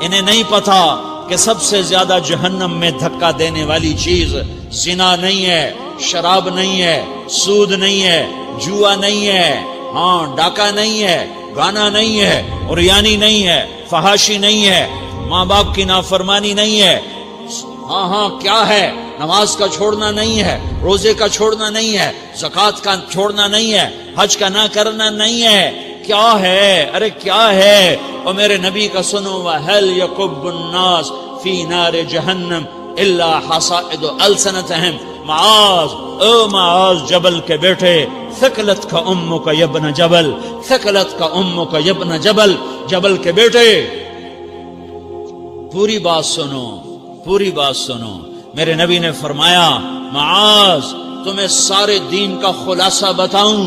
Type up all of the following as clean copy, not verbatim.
انہیں نہیں پتا کہ سب سے زیادہ جہنم میں دھکا دینے والی چیز زنا نہیں ہے، شراب نہیں ہے، سود نہیں ہے، جوا نہیں ہے، ہاں ڈاکہ نہیں ہے، گانا نہیں ہے، عریانی نہیں ہے، فحاشی نہیں ہے، ماں باپ کی نافرمانی نہیں ہے، ہاں کیا ہے، نماز کا چھوڑنا نہیں ہے، روزے کا چھوڑنا نہیں ہے، زکوٰۃ کا چھوڑنا نہیں ہے، حج کا نہ کرنا نہیں ہے، کیا ہے، ارے کیا ہے؟ اور میرے نبی کا سنو، وَهَلْ يَكُبُّ النَّاسِ فِي نَارِ جَهَنَّمَ إِلَّا حَصَائِدُ أَلْسِنَتِهِمْ۔ معاذ، او معاذ جبل کے بیٹے، ثقلت کا امک یبن جبل، ثقلت کا امک یبن جبل، جبل کے بیٹے پوری بات سنو، پوری بات سنو۔ میرے نبی نے فرمایا، معاذ تمہیں سارے دین کا خلاصہ بتاؤں،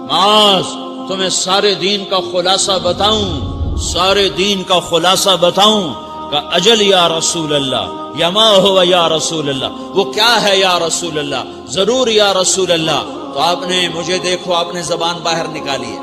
معاذ تمہیں سارے دین کا خلاصہ بتاؤں، سارے دین کا خلاصہ بتاؤں؟ کہ اجل یا رسول اللہ، یا ما ہوا یا رسول اللہ، وہ کیا ہے یا رسول اللہ؟ ضرور یا رسول اللہ۔ تو آپ نے مجھے دیکھو، آپ نے زبان باہر نکالی ہے،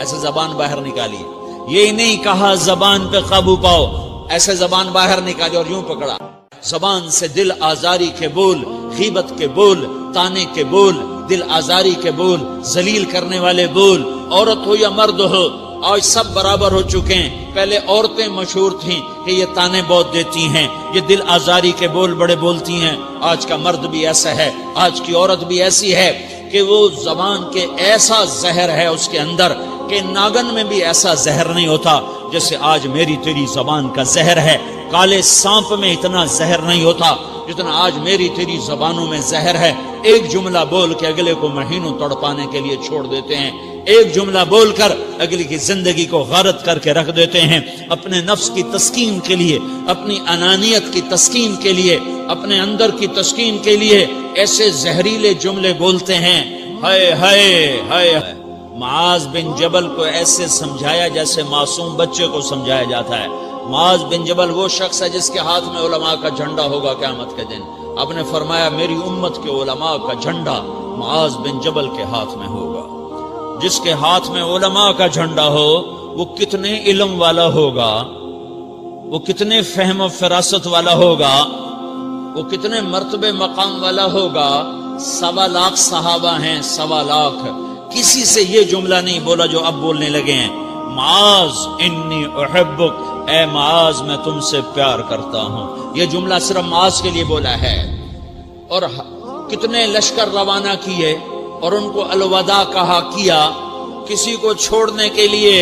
ایسے زبان باہر نکالی ہے، یہ نہیں کہا زبان پہ قابو پاؤ، ایسے زبان باہر نکالی اور یوں پکڑا۔ زبان سے دل آزاری کے بول، غیبت کے بول، تانے کے بول، دل آزاری کے بول، ذلیل کرنے والے بول، عورت ہو یا مرد ہو، آج سب برابر ہو چکے ہیں۔ پہلے عورتیں مشہور تھیں کہ یہ تانے بہت دیتی ہیں، یہ دل آزاری کے بول بڑے بولتی ہیں۔ آج کا مرد بھی ایسا ہے، آج کی عورت بھی ایسی ہے کہ وہ زبان کے ایسا زہر ہے اس کے اندر کہ ناگن میں بھی ایسا زہر نہیں ہوتا جیسے آج میری تیری زبان کا زہر ہے۔ کالے سانپ میں اتنا زہر نہیں ہوتا جتنا آج میری تیری زبانوں میں زہر ہے۔ ایک جملہ بول کے اگلے کو مہینوں تڑپانے کے لیے چھوڑ دیتے ہیں، ایک جملہ بول کر اگلی کی زندگی کو غارت کر کے رکھ دیتے ہیں، اپنے نفس کی تسکین کے لیے، اپنی انانیت کی تسکین کے لیے، اپنے اندر کی تسکین کے لیے ایسے زہریلے جملے بولتے ہیں۔ ہائے ہائے ہائے۔ معاذ بن جبل کو ایسے سمجھایا جیسے معصوم بچے کو سمجھایا جاتا ہے۔ معاذ بن جبل وہ شخص ہے جس کے ہاتھ میں علماء کا جھنڈا ہوگا قیامت کے دن۔ آپ نے فرمایا میری امت کے علماء کا جھنڈا معاذ بن جبل کے ہاتھ میں ہوگا۔ جس کے ہاتھ میں علماء کا جھنڈا ہو وہ کتنے علم والا ہوگا، وہ کتنے فہم و فراست والا ہوگا، وہ کتنے مرتبے مقام والا ہوگا۔ 1.25 لاکھ صحابہ ہیں، 1.25 لاکھ، کسی سے یہ جملہ نہیں بولا جو اب بولنے لگے ہیں۔ معاذ انی احبک، اے معاذ میں تم سے پیار کرتا ہوں، یہ جملہ صرف معاذ کے لیے بولا ہے۔ اور کتنے لشکر روانہ کیے اور ان کو الوداع کہا کیا، کسی کو چھوڑنے کے لیے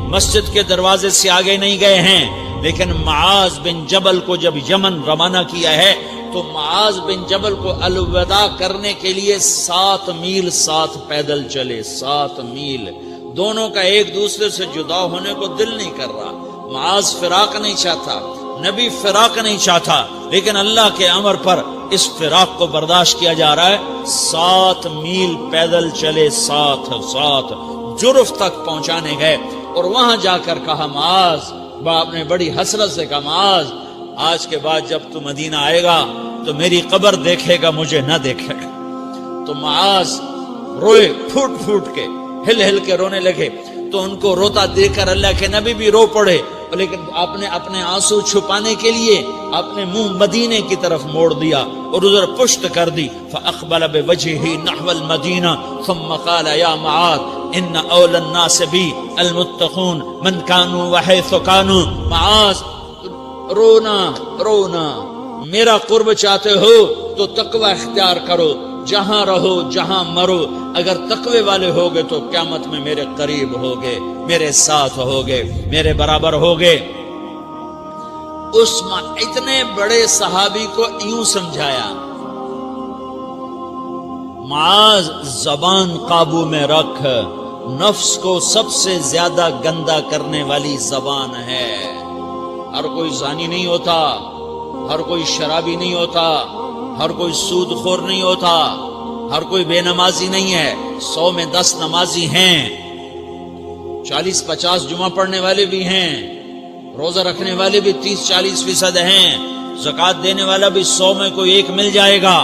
مسجد کے دروازے سے آگے نہیں گئے ہیں، لیکن معاذ بن جبل کو جب یمن روانہ کیا ہے تو معاذ بن جبل کو الوداع کرنے کے لیے 7 میل 7 پیدل چلے، 7 میل۔ دونوں کا ایک دوسرے سے جدا ہونے کو دل نہیں کر رہا۔ معاذ فراق نہیں چاہتا، نبی فراق نہیں چاہتا، لیکن اللہ کے امر پر اس فراق کو برداشت کیا جا رہا ہے۔ 7 میل پیدل چلے، 7 جرف تک پہنچانے گئے اور وہاں جا کر کہا معاذ، باپ نے بڑی حسرت سے کہا معاذ آج کے بعد جب تو مدینہ آئے گا تو میری قبر دیکھے گا، مجھے نہ دیکھے گا۔ تو معاذ روئے، پھوٹ پھوٹ کے، ہل ہل کے رونے لگے۔ تو ان کو روتا دیکھ کر اللہ کے نبی بھی رو پڑے، لیکن آپ نے اپنے آنسو چھپانے کے لیے اپنے منہ مدینے کی طرف موڑ دیا اور ادھر پشت کر دی۔ فاقبل بوجهه نحو المدینہ ثم قال یا معاذ ان اول الناس بی المتقون من كانوا وحيث كانوا۔ معاذ رونا رونا، میرا قرب چاہتے ہو تو تقوی اختیار کرو، جہاں رہو جہاں مرو، اگر تقوی والے ہوگے تو قیامت میں میرے قریب ہوگے، میرے ساتھ ہوگے، میرے برابر ہوگے۔ اس اتنے بڑے صحابی کو یوں سمجھایا، معاذ زبان قابو میں رکھ، نفس کو سب سے زیادہ گندا کرنے والی زبان ہے۔ ہر کوئی زانی نہیں ہوتا، ہر کوئی شرابی نہیں ہوتا، ہر کوئی سود خور نہیں ہوتا، ہر کوئی بے نمازی نہیں ہے۔ 100 میں 10 نمازی ہیں، 40-50 جمعہ پڑھنے والے بھی ہیں، روزہ رکھنے والے بھی 30-40% ہیں، زکوٰۃ دینے والا بھی 100 میں کوئی ایک مل جائے گا،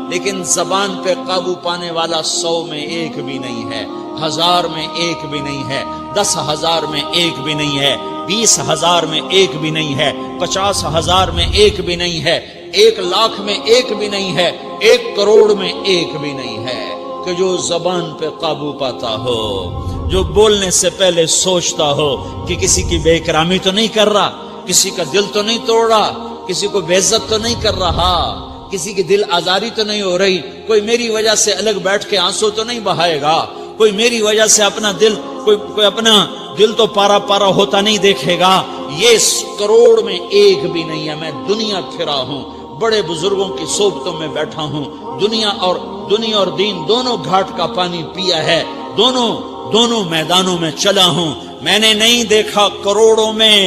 لیکن زبان پہ قابو پانے والا 100 میں ایک بھی نہیں ہے، 1000 میں ایک بھی نہیں ہے۔ 10,000 میں ایک بھی نہیں ہے، 20,000 میں ایک بھی نہیں ہے، 50,000 میں ایک بھی نہیں ہے، 1,00,000 میں ایک بھی نہیں ہے، 1 کروڑ میں ایک بھی نہیں ہے کہ جو زبان پہ قابو پاتا ہو، جو بولنے سے پہلے سوچتا ہو کہ کسی کی بے اکرامی تو نہیں کر رہا، کسی کا دل تو نہیں توڑ رہا، کسی کو بے عزت تو نہیں کر رہا، کسی کی دل آزاری تو نہیں ہو رہی، کوئی میری وجہ سے الگ بیٹھ کے آنسو تو نہیں بہائے گا، کوئی میری وجہ سے اپنا دل کوئی اپنا دل تو پارا پارا ہوتا نہیں دیکھے گا۔ یہ 1 کروڑ میں ایک بھی نہیں ہے۔ میں دنیا پھرا ہوں، بڑے بزرگوں کی صحبتوں میں بیٹھا ہوں، دنیا اور دین دونوں گھاٹ کا پانی پیا ہے، دونوں میدانوں میں چلا ہوں، میں نے نہیں دیکھا کروڑوں میں۔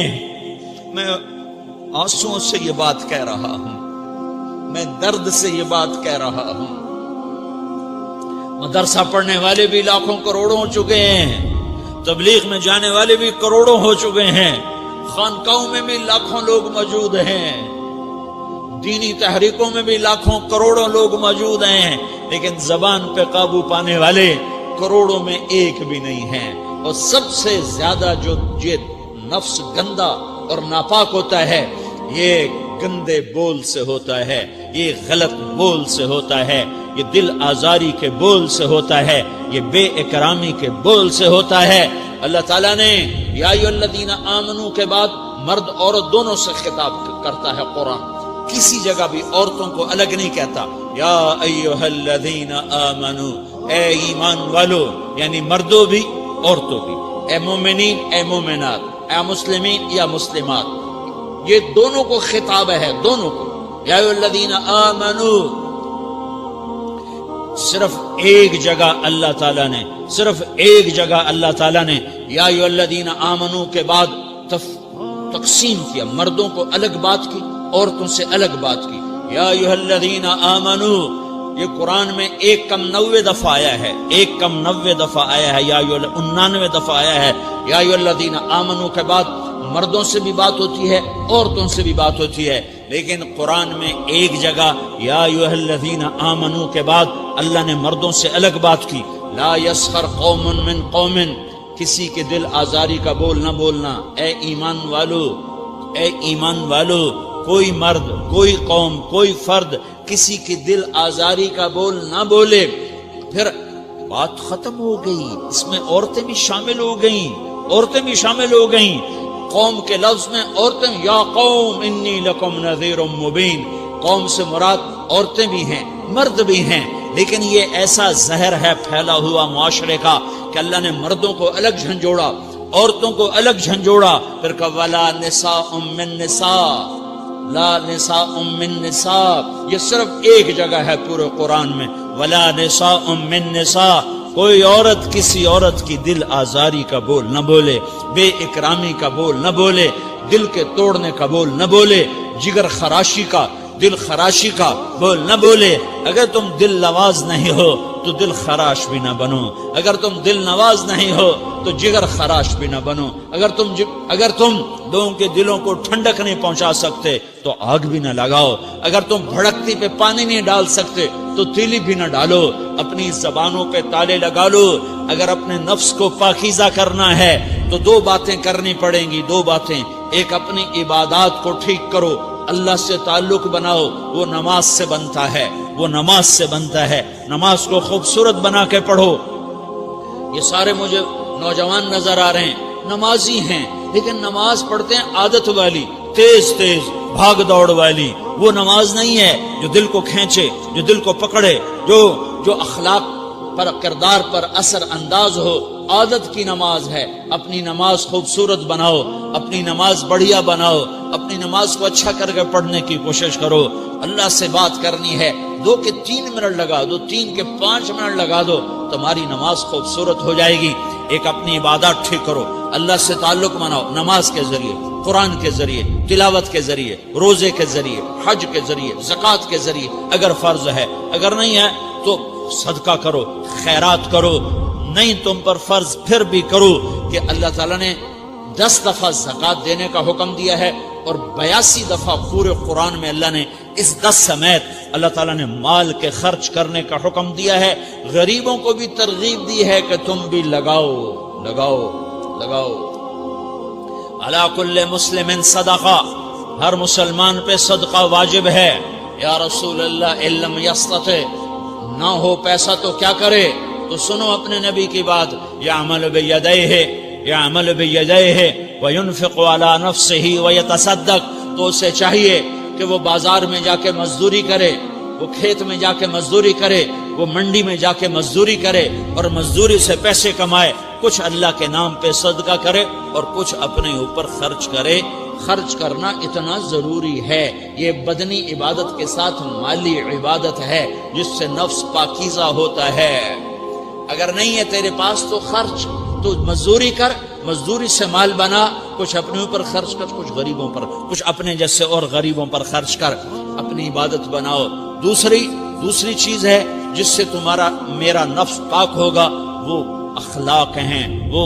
میں آنسوؤں سے یہ بات کہہ رہا ہوں، میں درد سے یہ بات کہہ رہا ہوں۔ مدرسہ پڑھنے والے بھی لاکھوں کروڑوں ہو چکے ہیں، تبلیغ میں جانے والے بھی کروڑوں ہو چکے ہیں، خانقاہوں میں بھی لاکھوں لوگ موجود ہیں، دینی تحریکوں میں بھی لاکھوں کروڑوں لوگ موجود ہیں، لیکن زبان پہ قابو پانے والے کروڑوں میں ایک بھی نہیں ہیں۔ اور سب سے زیادہ جو یہ نفس گندا اور ناپاک ہوتا ہے، یہ گندے بول سے ہوتا ہے، یہ غلط بول سے ہوتا ہے، یہ دل آزاری کے بول سے ہوتا ہے، یہ بے اکرامی کے بول سے ہوتا ہے۔ اللہ تعالیٰ نے یا ایھا الذین آمنو کے بعد مرد عورت دونوں سے خطاب کرتا ہے قرآن، کسی جگہ بھی عورتوں کو الگ نہیں کہتا۔ یا ایھا الذین آمنو، اے ایمان والو، یعنی مردوں بھی عورتوں بھی، اے مومنین اے مومنات، اے مسلمین یا مسلمات، یہ دونوں کو خطاب ہے، دونوں کو۔ یا ایھا الذین آمنو، صرف ایک جگہ اللہ تعالیٰ نے یا ایھا الذین آمنو کے بعد تقسیم کیا، مردوں کو الگ بات کی، عورتوں سے الگ بات کی۔ یا ایھا الذین آمنو، یہ قرآن میں 1 دفعہ آیا ہے، 1 دفعہ آیا ہے، یا 99 دفعہ آیا ہے۔ یا ایھا الذین آمنو کے بعد مردوں سے بھی بات ہوتی ہے، عورتوں سے بھی بات ہوتی ہے، لیکن قرآن میں ایک جگہ یا ایھا الذین آمنو کے بعد اللہ نے مردوں سے الگ بات کی۔ لا یسخر قوم من قوم، کسی کے دل آزاری کا بول نہ بولنا۔ اے ایمان والو، کوئی مرد، کوئی قوم، کوئی فرد کسی کی دل آزاری کا بول نہ بولے۔ پھر بات ختم ہو گئی، اس میں عورتیں بھی شامل ہو گئیں، قوم کے لفظ میں عورتیں، یا قوم انی لکم نذیر مبین، قوم سے مراد عورتیں بھی ہیں، مرد بھی ہیں، لیکن یہ ایسا زہر ہے پھیلا ہوا معاشرے کا کہ اللہ نے مردوں کو الگ جھنجھوڑا، عورتوں کو الگ جھنجھوڑا، پھر کہا ولا نساء من نساء، لا نساء من نساء، یہ صرف ایک جگہ ہے پورے قرآن میں، ولا نساء من نساء، کوئی عورت کسی عورت کی دل آزاری کا بول نہ بولے، بے اکرامی کا بول نہ بولے، دل کے توڑنے کا بول نہ بولے، جگر خراشی کا، دل خراشی کا بول نہ بولے۔ اگر تم دل نواز نہیں ہو تو دل خراش بھی نہ بنو، اگر تم دل نواز نہیں ہو تو جگر خراش بھی نہ بنو، اگر تم لوگوں کے دلوں کو ٹھنڈک نہیں پہنچا سکتے تو آگ بھی نہ لگاؤ، اگر تم بھڑکتی پہ پانی نہیں ڈال سکتے تو تیلی بھی نہ ڈالو، اپنی زبانوں پہ تالے لگا لو۔ اگر اپنے نفس کو پاکیزہ کرنا ہے تو 2 باتیں کرنی پڑیں گی، 2 باتیں، ایک اپنی عبادات کو ٹھیک کرو، اللہ سے تعلق بناؤ، وہ نماز سے بنتا ہے، نماز کو خوبصورت بنا کے پڑھو۔ یہ سارے مجھے نوجوان نظر آ رہے ہیں، نمازی ہیں، لیکن نماز پڑھتے ہیں عادت والی، تیز بھاگ دوڑ والی، وہ نماز نہیں ہے جو دل کو کھینچے، جو دل کو پکڑے، جو اخلاق پر، کردار پر اثر انداز ہو۔ عادت کی نماز ہے، اپنی نماز خوبصورت بناؤ، اپنی نماز بڑھیا بناؤ، اپنی نماز کو اچھا کر کے پڑھنے کی کوشش کرو۔ اللہ سے بات کرنی ہے، 2 کے 3 منٹ لگا دو، 3 کے 5 منٹ لگا دو، تمہاری نماز خوبصورت ہو جائے گی۔ ایک اپنی عبادات ٹھیک کرو، اللہ سے تعلق بناؤ، نماز کے ذریعے، قرآن کے ذریعے، تلاوت کے ذریعے، روزے کے ذریعے، حج کے ذریعے، زکوٰۃ کے ذریعے، اگر فرض ہے، اگر نہیں ہے تو صدقہ کرو، خیرات کرو، نہیں تم پر فرض پھر بھی کرو کہ اللہ تعالیٰ نے 10 دفعہ زکوٰۃ دینے کا حکم دیا ہے، اور 82 دفعہ پورے قرآن میں اللہ نے اس 10 سمیت اللہ تعالیٰ نے مال کے خرچ کرنے کا حکم دیا ہے۔ غریبوں کو بھی ترغیب دی ہے کہ تم بھی لگاؤ، لگاؤ۔ علی کل مسلم صدقہ، ہر مسلمان پہ صدقہ واجب ہے۔ یا رسول اللہ ان لم یستطع، نہ ہو پیسہ تو کیا کرے؟ تو سنو اپنے نبی کی بات، یعمل بیدیہ، یعمل بیدیہ وینفق علی نفسہ ویتصدق، تو اسے چاہیے کہ وہ بازار میں جا کے مزدوری کرے، وہ کھیت میں جا کے مزدوری کرے، وہ منڈی میں جا کے مزدوری کرے اور مزدوری سے پیسے کمائے، کچھ اللہ کے نام پہ صدقہ کرے اور کچھ اپنے اوپر خرچ کرے۔ خرچ کرنا اتنا ضروری ہے، یہ بدنی عبادت کے ساتھ مالی عبادت ہے جس سے نفس پاکیزہ ہوتا ہے۔ اگر نہیں ہے تیرے پاس تو خرچ، تو مزدوری کر، مزدوری سے مال بنا، کچھ اپنے اوپر خرچ کر، کچھ غریبوں پر، کچھ اپنے جیسے اور غریبوں پر خرچ کر، اپنی عبادت بناؤ۔ دوسری چیز ہے جس سے تمہارا میرا نفس پاک ہوگا، وہ اخلاق ہیں، وہ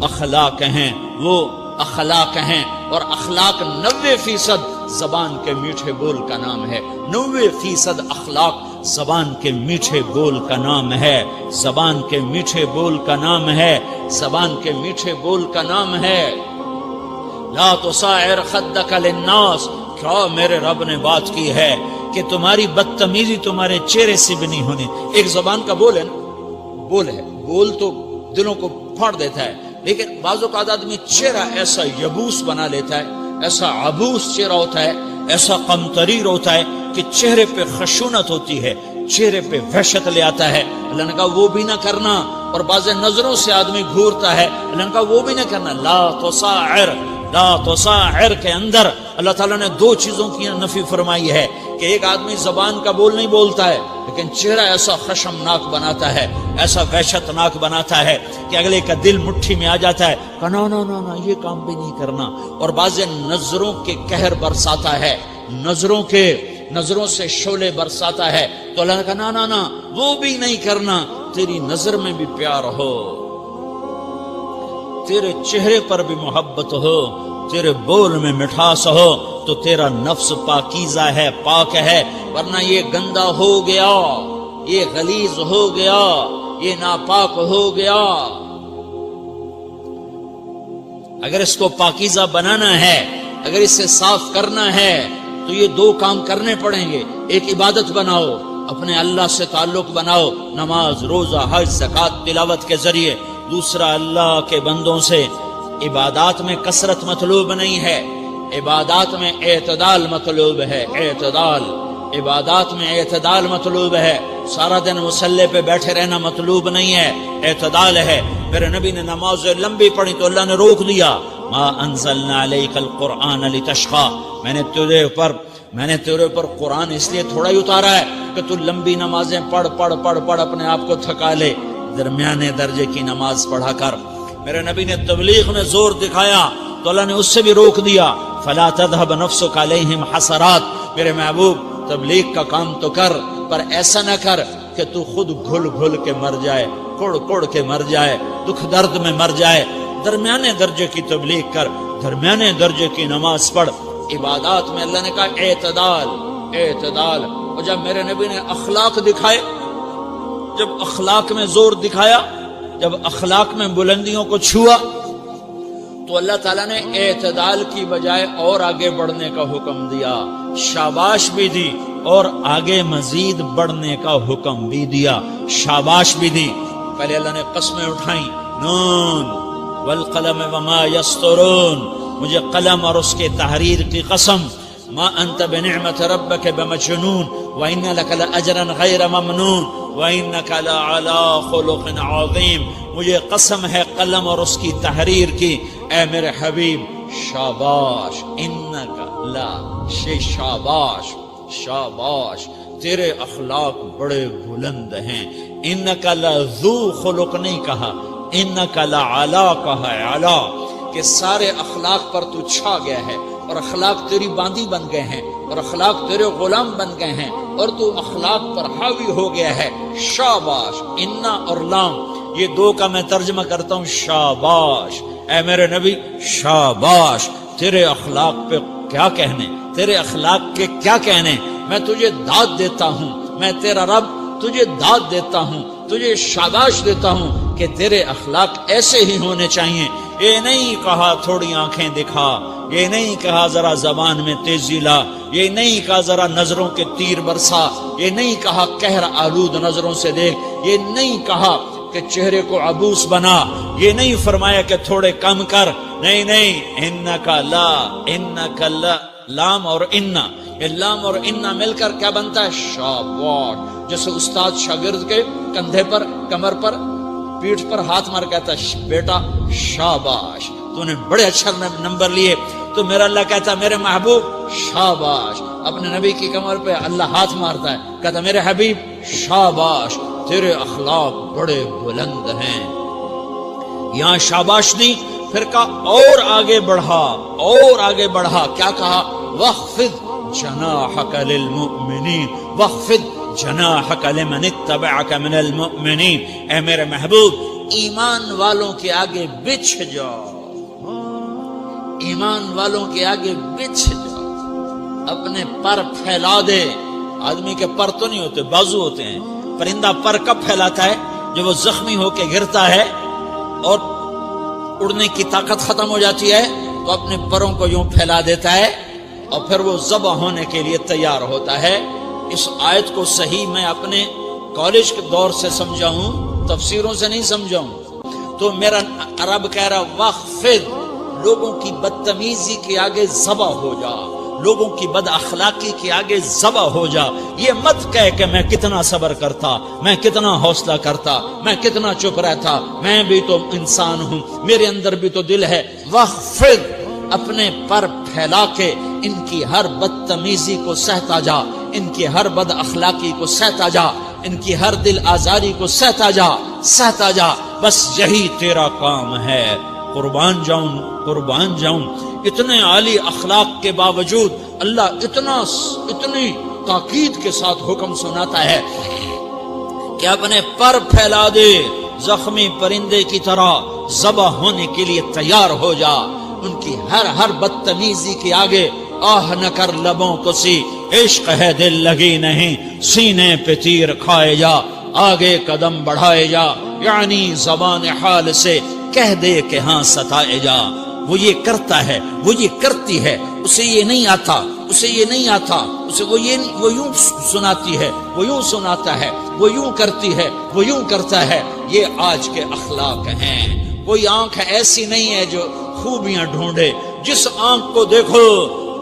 اخلاق ہیں، وہ اخلاق ہیں۔ اور اخلاق 90% زبان کے میٹھے بول کا نام ہے، 90% اخلاق زبان کے میٹھے بول کا نام ہے، زبان کے میٹھے بول کا نام ہے، زبان کے میٹھے بول کا نام ہے۔ لا تصاعر خدک للناس، کیا میرے رب نے بات کی ہے کہ تمہاری بدتمیزی تمہارے چہرے سے بھی نہیں ہونی۔ ایک زبان کا بول ہے نا، بول ہے، بول تو دلوں کو پھاڑ دیتا ہے، لیکن بعض اوقات آدمی چہرہ ایسا یبوس بنا لیتا ہے، ایسا عبوس چہرہ ہوتا ہے، ایسا قمطریر ہوتا ہے کہ چہرے پہ خشونت ہوتی ہے، چہرے پہ وحشت لے آتا ہے۔ اللہ نے کہا وہ بھی نہ کرنا، اور بعض نظروں سے آدمی گھورتا ہے، اللہ نے کہا وہ بھی نہ کرنا۔ لا تصاعر، لا تصاعر کے اندر اللہ تعالیٰ نے 2 چیزوں کی نفی فرمائی ہے کہ ایک آدمی زبان کا بول نہیں بولتا ہے لیکن چہرہ ایسا خشمناک بناتا ہے، ایسا وحشتناک بناتا ہے کہ اگلے کا دل مٹھی میں آ جاتا ہے کہ نا نا نا نا یہ کام بھی نہیں کرنا۔ اور بعض نظروں کے قہر برساتا ہے، نظروں سے شعلے برساتا ہے، تو اللہ نے کہا نا نا نا وہ بھی نہیں کرنا۔ تیری نظر میں بھی پیار ہو، تیرے چہرے پر بھی محبت ہو، تیرے بول میں مٹھاس ہو، تو تیرا نفس پاکیزہ ہے، پاک ہے۔ ورنہ یہ گندا ہو گیا، یہ غلیظ ہو گیا، یہ ناپاک ہو گیا۔ اگر اس کو پاکیزہ بنانا ہے، اگر اسے صاف کرنا ہے تو یہ 2 کام کرنے پڑیں گے۔ ایک عبادت بناؤ، اپنے اللہ سے تعلق بناؤ، نماز، روزہ، حج، زکوٰۃ، تلاوت کے ذریعے۔ دوسرا، اللہ کے بندوں سے عبادات میں کثرت مطلوب نہیں ہے، عبادات میں اعتدال مطلوب ہے، اعتدال، عبادات میں اعتدال مطلوب ہے۔ سارا دن مصلی پہ بیٹھے رہنا مطلوب نہیں ہے، اعتدال ہے۔ میرے نبی نے نماز لمبی پڑھی تو اللہ نے روک دیا، ما انزلنا علیک القرآن لتشقی، میں نے تیرے اوپر قرآن اس لیے تھوڑا ہی اتارا ہے کہ تو لمبی نمازیں پڑھ اپنے آپ کو تھکا لے، درمیانے درجے کی نماز پڑھا کر۔ میرے نبی نے تبلیغ میں زور دکھایا تو اللہ نے اس سے بھی روک دیا، فلا تذهب نفسك علیہم حسرات، میرے محبوب تبلیغ کا کام تو کر، پر ایسا نہ کر کہ تو خود گھل کے مر جائے، کڑ کے مر جائے، دکھ درد میں مر جائے۔ درمیانے درجے کی تبلیغ کر، درمیانے درجے کی نماز پڑھ۔ عبادات میں اللہ نے کہا اعتدال، اعتدال۔ اور جب میرے نبی نے اخلاق دکھائے، جب اخلاق میں زور دکھایا، جب اخلاق میں بلندیوں کو چھوا، تو اللہ تعالیٰ نے اعتدال کی بجائے اور آگے بڑھنے کا حکم دیا، شاباش بھی دی اور آگے مزید بڑھنے کا حکم بھی دیا، شاباش بھی دی۔ پہلے اللہ نے قسمیں اٹھائیں، نون والقلم وما یسطرون، مجھے قلم اور اس کے تحریر کی قسم، ما انت بنعمت ربک بمجنون وان لک لاجرا غیر ممنون وانک لعلی خلق عظیم، مجھے قسم ہے قلم اور اس کی تحریر کی، اے میرے حبیب شاباش، انک لا شاباش، شاباش، تیرے اخلاق بڑے بلند ہیں۔ انک لذو خلق نہیں کہا، انک لعلی کہا، علا، کہ سارے اخلاق پر تو چھا گیا ہے، اور اخلاق تیری باندی بن گئے ہیں، اور اخلاق تیرے غلام بن گئے ہیں، اور تو اخلاق پر حاوی ہو گیا ہے۔ شاباش، انا اور لام، یہ 2 کا میں ترجمہ کرتا ہوں، شاباش، اے میرے نبی شاباش، تیرے اخلاق پہ کیا کہنے، تیرے اخلاق کے کیا کہنے۔ میں تجھے داد دیتا ہوں، میں تیرا رب تجھے داد دیتا ہوں، تجھے شاباش دیتا ہوں کہ تیرے اخلاق ایسے ہی ہونے چاہیے یہ نہیں کہا تھوڑی آنکھیں دکھا، یہ نہیں کہا ذرا زبان میں تیزی لا، یہ نہیں کہا ذرا نظروں کے تیر برسا، یہ نہیں کہا قہر آلود نظروں سے دیکھ، یہ نہیں کہا کہ چہرے کو عبوس بنا، یہ نہیں فرمایا کہ تھوڑے کم کر، نہیں نہیں، انکا لا، انکا لا، لام اور انا، یہ لام اور انا مل کر کیا بنتا ہے؟ شاباش. جیسے استاد شاگرد کے کندھے پر، کمر پر، پیٹھ پر ہاتھ مار کہتا ہے بیٹا شاباش تو نے بڑے اچھا نمبر لیے، تو میرا اللہ کہتا ہے میرے محبوب شاباش. اپنے نبی کی کمر پہ اللہ ہاتھ مارتا ہے، کہتا میرے حبیب شاباش، تیرے اخلاق بڑے بلند ہیں. یہاں شاباش دی، پھر کہا اور آگے بڑھا، اور آگے بڑھا، کیا کہا؟ وَخْفِضْ جَنَاحَكَ لِلْمُؤْمِنِينَ وَخْفِضْ جَنَاحَكَ لِمَنِ اتَّبَعَكَ مِنَ الْمُؤْمِنِينَ. اے میرے محبوب ایمان والوں کے آگے بچھ جاؤ، ایمان والوں کے آگے بچھ جاؤ، اپنے پر پھیلا دے. آدمی کے پر تو نہیں ہوتے، بازو ہوتے ہیں. پرندہ پر کب پھیلاتا ہے؟ جب وہ زخمی ہو کے گرتا ہے اور اڑنے کی طاقت ختم ہو جاتی ہے تو اپنے پروں کو یوں پھیلا دیتا ہے اور پھر وہ ذبح ہونے کے لیے تیار ہوتا ہے. اس آیت کو صحیح میں اپنے کالج کے دور سے سمجھا ہوں، تفسیروں سے نہیں سمجھا ہوں. تو میرا رب کہہ رہا وَخْفِضْ، لوگوں کی بدتمیزی کے آگے ذبح ہو جا، لوگوں کی بد اخلاقی کے آگے ذبح ہو جا. یہ مت کہہ کہ میں کتنا صبر کرتا، میں کتنا حوصلہ کرتا، میں کتنا چپ رہتا، میں بھی تو انسان ہوں، میرے اندر بھی تو دل ہے. وَخْفِضْ، اپنے پر پھیلا کے ان کی ہر بدتمیزی کو سہتا جا، ان کی ہر بد اخلاقی کو سہتا جا، ان کی ہر دل آزاری کو سہتا جا، سہتا جا. بس یہی تیرا کام ہے. قربان جاؤں، قربان جاؤں. اتنے عالی اخلاق کے باوجود اللہ اتنی تاکید کے ساتھ حکم سناتا ہے کہ اپنے پر پھیلا دے، زخمی پرندے کی طرح ذبح ہونے کے لیے تیار ہو جا. ان کی ہر بدتمیزی کے آگے آہ نہ کر لبوں کو سی، عشق ہے دل لگی نہیں، سینے پہ تیر کھائے جا، آگے قدم بڑھائے جا، یعنی زبان حال سے کہہ دے کہ ہاں ستائے جا. وہ یہ کرتا ہے، وہ یہ کرتی ہے، اسے یہ نہیں آتا، اسے یہ نہیں آتا، اسے وہ یوں سناتی ہے، وہ یوں سناتا ہے، وہ یوں کرتی ہے، وہ یوں کرتا ہے. یہ آج کے اخلاق ہیں. کوئی آنکھ ایسی نہیں ہے جو خوبیاں ڈھونڈے. جس آنکھ کو دیکھو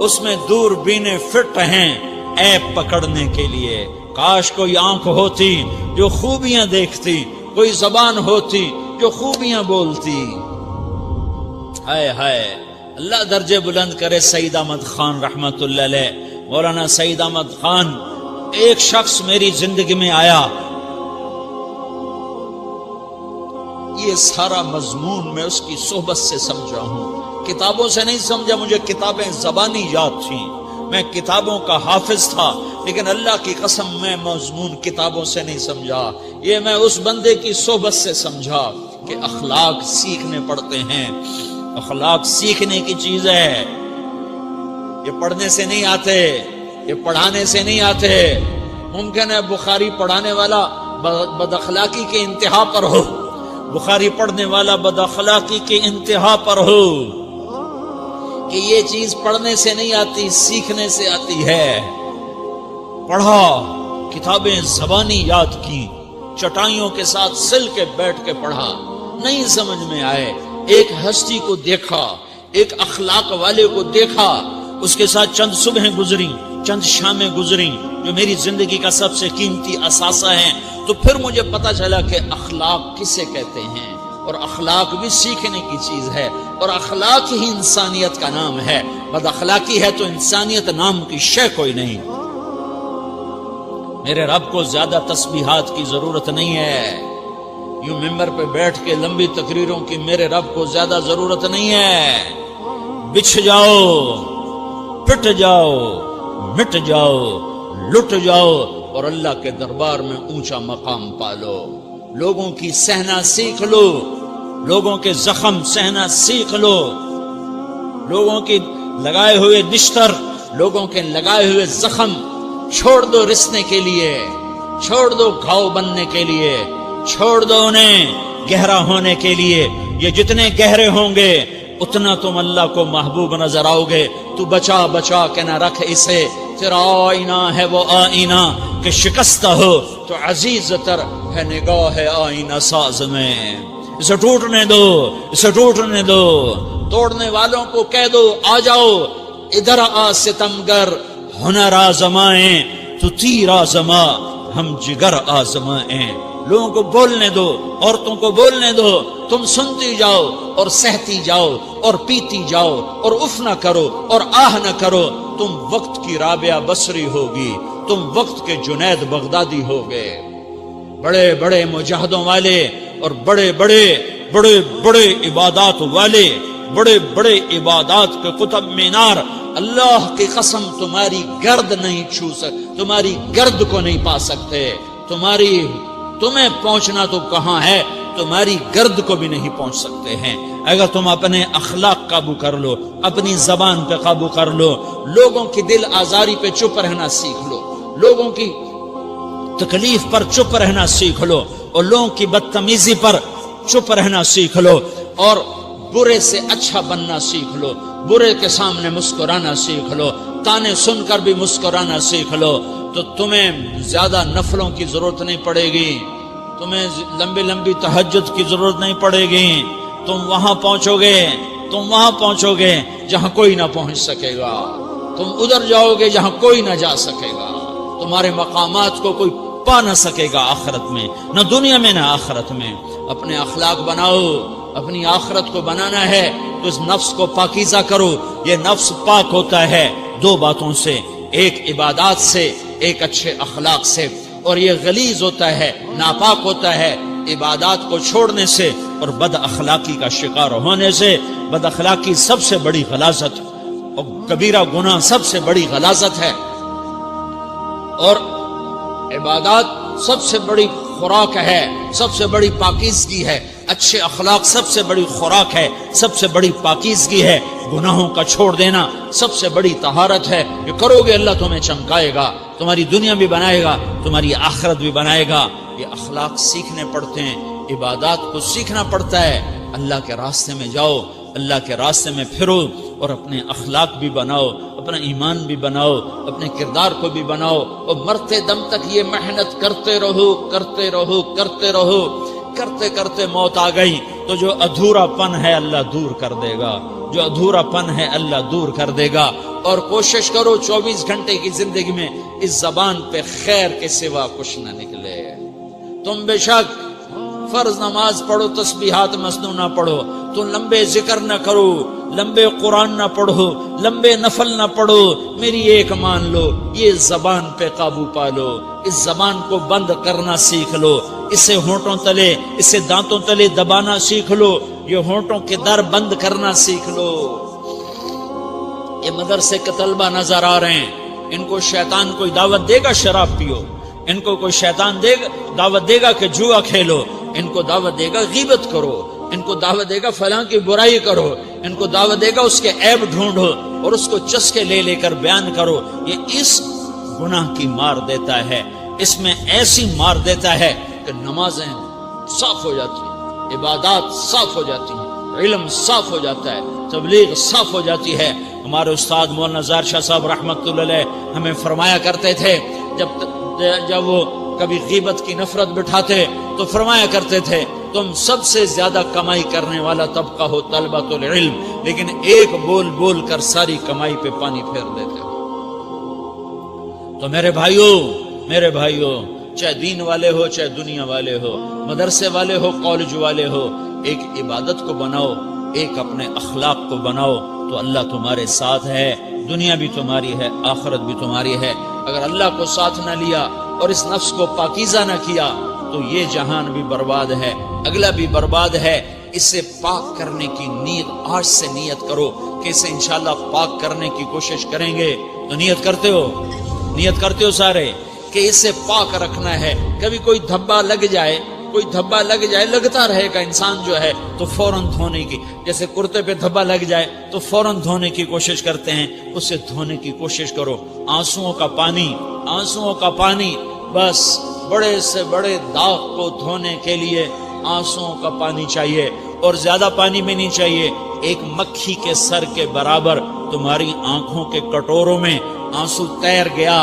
اس میں دور بینے فٹ ہیں عیب پکڑنے کے لیے. کاش کوئی آنکھ ہوتی جو خوبیاں دیکھتی، کوئی زبان ہوتی جو خوبیاں بولتی. ہائے ہائے، اللہ درجے بلند کرے سعید احمد خان رحمت اللہ علیہ. مولانا سعید احمد خان، ایک شخص میری زندگی میں آیا، یہ سارا مضمون میں اس کی صحبت سے سمجھا ہوں، کتابوں سے نہیں سمجھا. مجھے کتابیں زبانی یاد تھیں، میں کتابوں کا حافظ تھا، لیکن اللہ کی قسم میں مضمون کتابوں سے نہیں سمجھا. یہ میں اس بندے کی صحبت سے سمجھا کہ اخلاق سیکھنے پڑتے ہیں. اخلاق سیکھنے کی چیز ہے، یہ پڑھنے سے نہیں آتے، یہ پڑھانے سے نہیں آتے. ممکن ہے بخاری پڑھانے والا بد اخلاقی کے انتہا پر ہو، بخاری پڑھنے والا بد اخلاقی کے انتہا پر ہو، کہ یہ چیز پڑھنے سے نہیں آتی، سیکھنے سے آتی ہے. پڑھا، کتابیں زبانی یاد کی، چٹائیوں کے ساتھ سل کے بیٹھ کے پڑھا، نہیں سمجھ میں آئے. ایک ہستی کو دیکھا، ایک اخلاق والے کو دیکھا، اس کے ساتھ چند صبحیں گزری، چند شامیں گزری جو میری زندگی کا سب سے قیمتی اثاثہ ہیں. تو پھر مجھے پتا چلا کہ اخلاق کسے کہتے ہیں، اور اخلاق بھی سیکھنے کی چیز ہے، اور اخلاق ہی انسانیت کا نام ہے. بد اخلاقی ہے تو انسانیت نام کی شے کوئی نہیں. میرے رب کو زیادہ تسبیحات کی ضرورت نہیں ہے، یوں ممبر پہ بیٹھ کے لمبی تقریروں کی میرے رب کو زیادہ ضرورت نہیں ہے. بچھ جاؤ، پٹ جاؤ، مٹ جاؤ، لٹ جاؤ، اور اللہ کے دربار میں اونچا مقام پالو. لوگوں کی سہنا سیکھ لو، لوگوں کے زخم سہنا سیکھ لو، لوگوں کی لگائے ہوئے نشتر، لوگوں کے لگائے ہوئے زخم چھوڑ دو رسنے کے لیے، چھوڑ دو گھاؤ بننے کے لیے، چھوڑ دو انہیں گہرا ہونے کے لیے یہ جتنے گہرے ہوں گے اتنا تم اللہ کو محبوب نظر آؤ گے. تو بچا بچا کے نہ رکھ اسے، تیرا آئینہ ہے وہ آئینہ کہ شکستہ ہو تو عزیز تر ہے نگاہ آئینہ ساز میں. اسے ٹوٹنے دو، اسے ٹوٹنے دو. توڑنے والوں کو کہہ دو آ جاؤ ادھر آ ستمگر، ہنر آزمائیں تو تیر آزما، ہم جگر آزمائیں. لوگوں کو بولنے دو، عورتوں کو بولنے دو، تم سنتی جاؤ اور سہتی جاؤ اور پیتی جاؤ اور اف نہ کرو اور آہ نہ کرو. تم وقت کی رابعہ بصری ہوگی، تم وقت کے جنید بغدادی ہوگے. بڑے بڑے مجاہدوں والے اور بڑے بڑے بڑے بڑے عبادات والے، بڑے بڑے عبادات کے قطب مینار، اللہ کی قسم تمہاری گرد نہیں چھو سکتے، تمہاری گرد کو نہیں پا سکتے. تمہیں پہنچنا تو کہاں ہے، تمہاری گرد کو بھی نہیں پہنچ سکتے ہیں. اگر تم اپنے اخلاق قابو کر لو، اپنی زبان پہ قابو کر لو، لوگوں کی دل آزاری پہ چپ رہنا سیکھ لو، لوگوں کی تکلیف پر چپ رہنا سیکھ لو اور لوگوں کی بدتمیزی پر چپ رہنا سیکھ لو اور برے سے اچھا بننا سیکھ لو، برے کے سامنے مسکرانا سیکھ لو، تانے سن کر بھی مسکرانا سیکھ لو، تو تمہیں زیادہ نفلوں کی ضرورت نہیں پڑے گی، تمہیں لمبی لمبی تہجد کی ضرورت نہیں پڑے گی. تم وہاں پہنچو گے جہاں کوئی نہ پہنچ سکے گا، تم ادھر جاؤ گے جہاں کوئی نہ جا سکے گا. تمہارے مقامات کو کوئی پا نہ سکے گا آخرت میں، نہ دنیا میں نہ آخرت میں. اپنے اخلاق بناؤ، اپنی آخرت کو بنانا ہے تو اس نفس کو پاکیزہ کرو. یہ نفس پاک ہوتا ہے دو باتوں سے، ایک عبادات سے، ایک اچھے اخلاق سے، اور یہ غلیظ ہوتا ہے، ناپاک ہوتا ہے عبادات کو چھوڑنے سے اور بد اخلاقی کا شکار ہونے سے. بد اخلاقی سب سے بڑی غلاظت اور کبیرہ گناہ سب سے بڑی غلاظت ہے، اور عبادات سب سے بڑی خوراک ہے، سب سے بڑی پاکیزگی ہے. اچھے اخلاق سب سے بڑی خوراک ہے، سب سے بڑی پاکیزگی ہے. گناہوں کا چھوڑ دینا سب سے بڑی طہارت ہے. یہ کرو گے اللہ تمہیں چمکائے گا، تمہاری دنیا بھی بنائے گا، تمہاری آخرت بھی بنائے گا. یہ اخلاق سیکھنے پڑتے ہیں، عبادات کو سیکھنا پڑتا ہے. اللہ کے راستے میں جاؤ، اللہ کے راستے میں پھرو اور اپنے اخلاق بھی بناؤ، اپنا ایمان بھی بناؤ، اپنے کردار کو بھی بناؤ، اور مرتے دم تک یہ محنت کرتے رہو کرتے رہو کرتے رہو. کرتے کرتے موت آ گئی تو جو ادھورا پن ہے اللہ دور کر دے گا، جو ادھورا پن ہے اللہ دور کر دے گا. اور کوشش کرو 24 گھنٹے کی زندگی میں اس زبان پہ خیر کے سوا کچھ نہ نکلے. تم بے شک فرض نماز پڑھو، تسبیحات مسنون نہ پڑھو، تم لمبے ذکر نہ کرو، لمبے قرآن نہ پڑھو، لمبے نفل نہ پڑھو. میری ایک مان لو، یہ زبان پہ قابو پا لو، اس زبان کو بند کرنا سیکھ لو، اسے ہونٹوں تلے، اسے دانتوں تلے دبانا سیکھ لو، یہ ہونٹوں کے در بند کرنا سیکھ لو. یہ مدرسے کے طلبہ نظر آ رہے ہیں، ان کو شیطان کوئی دعوت دے گا شراب پیو، ان کو کوئی شیطان دعوت دے گا کہ جوا کھیلو، ان کو دعوت دے گا غیبت کرو، ان کو دعوت دے گا فلاں کی برائی کرو، ان کو دعوت دے گا اس کے عیب ڈھونڈو اور اس کو چسکے لے لے کر بیان کرو. یہ اس گناہ کی مار دیتا ہے، اس میں ایسی مار دیتا ہے کہ نمازیں صاف ہو جاتی ہیں، عبادات صاف ہو جاتی ہیں، علم صاف ہو جاتا ہے، تبلیغ صاف ہو جاتی ہے. ہمارے استاد مولانا زار شاہ صاحب رحمۃ اللہ علیہ ہمیں فرمایا کرتے تھے، جب وہ کبھی غیبت کی نفرت بٹھاتے تو فرمایا کرتے تھے تم سب سے زیادہ کمائی کرنے والا طبقہ ہو طلبۃ العلم، لیکن ایک بول بول کر ساری کمائی پہ پانی پھیر دیتے ہو. تو میرے بھائیوں چاہے دین والے ہو چاہے دنیا والے ہو، مدرسے والے ہو کالج والے ہو، ایک عبادت کو بناؤ، ایک اپنے اخلاق کو بناؤ تو اللہ تمہارے ساتھ ہے. دنیا بھی تمہاری ہے، آخرت بھی تمہاری ہے. اگر اللہ کو ساتھ نہ لیا اور اس نفس کو پاکیزہ نہ کیا تو یہ جہان بھی برباد ہے، اگلا بھی برباد ہے. اسے پاک کرنے کی نیت آج سے نیت کرو کہ اسے انشاءاللہ پاک کرنے کی کوشش کریں گے. تو نیت کرتے ہو سارے کہ اسے پاک رکھنا ہے. کبھی کوئی دھبا لگ جائے لگتا رہے گا انسان جو ہے تو فوراً دھونے کی، جیسے کرتے پہ دھبا لگ جائے تو فوراً دھونے کی کوشش کرتے ہیں، اسے دھونے کی کوشش کرو. آنسوؤں کا پانی بس بڑے سے بڑے داغ کو دھونے کے لیے آنسوؤں کا پانی چاہیے، اور زیادہ پانی بھی نہیں چاہیے، ایک مکھی کے سر کے برابر تمہاری آنکھوں کے کٹوروں میں آنسو تیر گیا،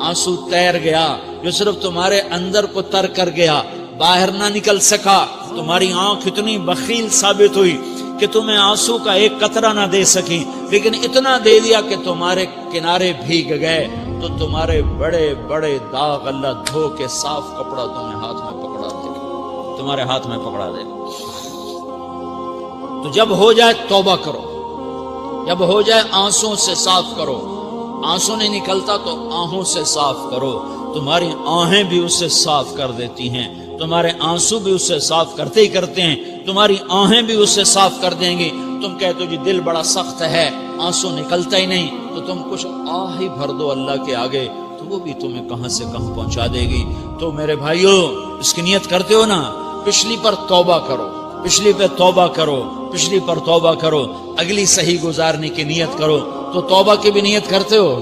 آنسو تیر گیا، جو صرف تمہارے اندر کو تر کر گیا، باہر نہ نکل سکا۔ تمہاری آنکھ اتنی بخیل ثابت ہوئی کہ تمہیں آنسو کا ایک قطرہ نہ دے سکی، لیکن اتنا دے دیا کہ تمہارے کنارے بھیگ گئے۔ تو تمہارے بڑے بڑے داغ اللہ دھو کے صاف کپڑا تمہیں ہاتھ میں پکڑا دے گا، تمہارے ہاتھ میں پکڑا دے گا۔ تو جب ہو جائے توبہ کرو، جب ہو جائے آنسوں سے صاف کرو، آنسو نہیں نکلتا تو آہوں سے صاف کرو، تمہاری آہیں بھی اسے صاف کر دیتی ہیں، تمہارے آنسو بھی اسے صاف کرتے ہی کرتے ہیں، تمہاری آہیں بھی اسے صاف کر دیں گی۔ تم کہتے ہو جی دل بڑا سخت ہے، آنسو نکلتا ہی نہیں، تو تم کچھ آہ ہی بھر دو اللہ کے آگے، تو وہ بھی تمہیں کہاں سے کہاں پہنچا دے گی۔ تو میرے بھائیو، اس کی نیت کرتے ہو نا، پچھلی پر توبہ کرو، پچھلی پہ توبہ کرو، پچھلی پر توبہ کرو، اگلی صحیح گزارنے کی نیت کرو۔ تو توبہ کی بھی نیت کرتے ہو؟